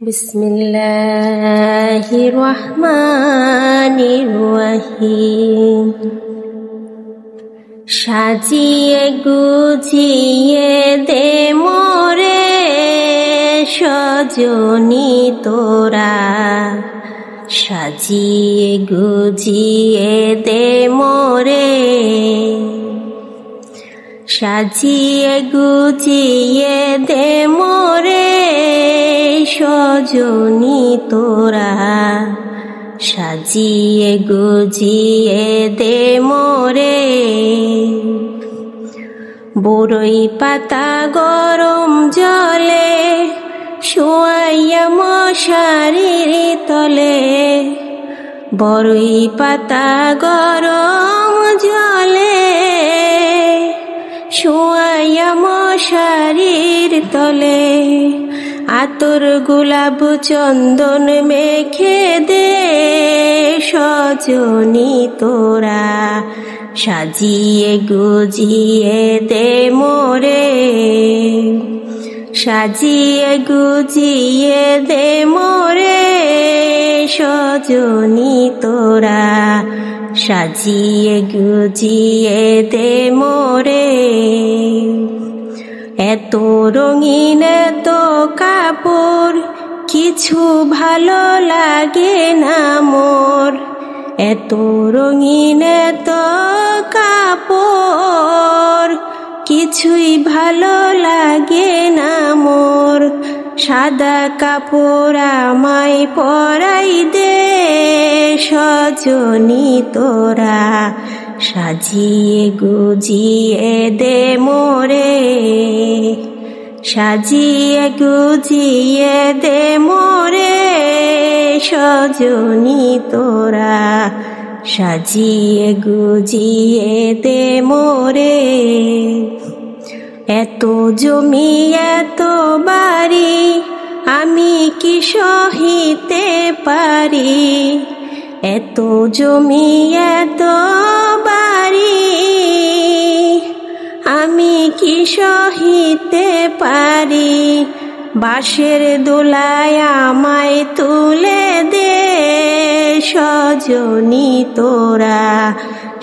বিসমিল্লাহির রহমানির রহিম। সাজিয়ে গুজিয়ে দে মোরে সজনী তোরা, সাজিয়ে গুজিয়ে দে মোরে, সাজিয়ে গুজিয়ে দে মোরে সজনী তোরা, সাজিয়ে গুজিয়ে দে মোরে। বরই পাতা গরম জলে শোয়াইয়া মশারির তলে, বরই পাতা গরম জলে শোয়াইয়া মশারির তলে, আতর গোলাপ চন্দন মেখে দে সজনী তোরা, সাজিয়ে গুজিয়ে দে মোরে, সাজিয়ে গুজিয়ে দে মোরে সজনী তোরা, সাজিয়ে গুজিয়ে দে মোরে। এত রঙিন এত কাপড় কিছু ভালো লাগে না মোর, এত রঙিন এত কাপড় কিছুই ভালো লাগে না মোর। সাদা কাপড় আমায় পরাই দে সজনী তোরা, সাজিয়ে গুজিয়ে দে মোরে, সাজিয়ে গুজিয়ে দে মোরে সজনী তোরা, সাজিয়ে গুজিয়ে দে মোরে। এত জমি এত বাড়ি আমি কি সহিতে পারি, এত জমি এত বাড়ি আমি কি সহিতে পারি। বাঁশের দোলায় আমায় তুলে দে সজনী তোরা,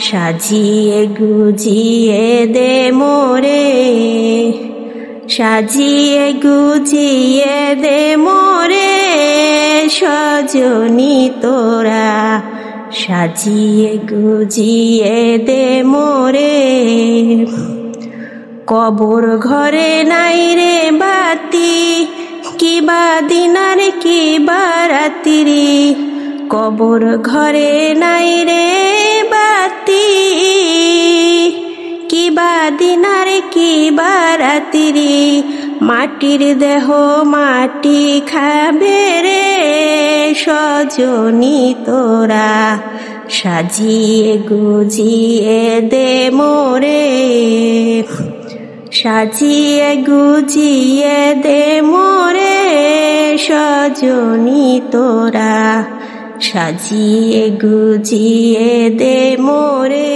সাজিয়ে গুজিয়ে দে মোরে, সাজিয়ে গুজিয়ে দে মোরে সজনী তোরা, সাজিয়ে গুজিয়ে দে মোরে। কবর ঘরে নাই রে বাতি, কিবা দিনার কিবা রাত্রি, কবর ঘরে নাই রে বাতি, কিবা দিনার কিবা রাত্রি, মাটির দেহ মাটি খাবে রে সজনী তোরা, সাজিয়ে গুজিয়ে দে মোরে, সাজিয়ে গুজিয়ে দে মোরে সজনী তোরা, সাজিয়ে গুজিয়ে দে মোরে।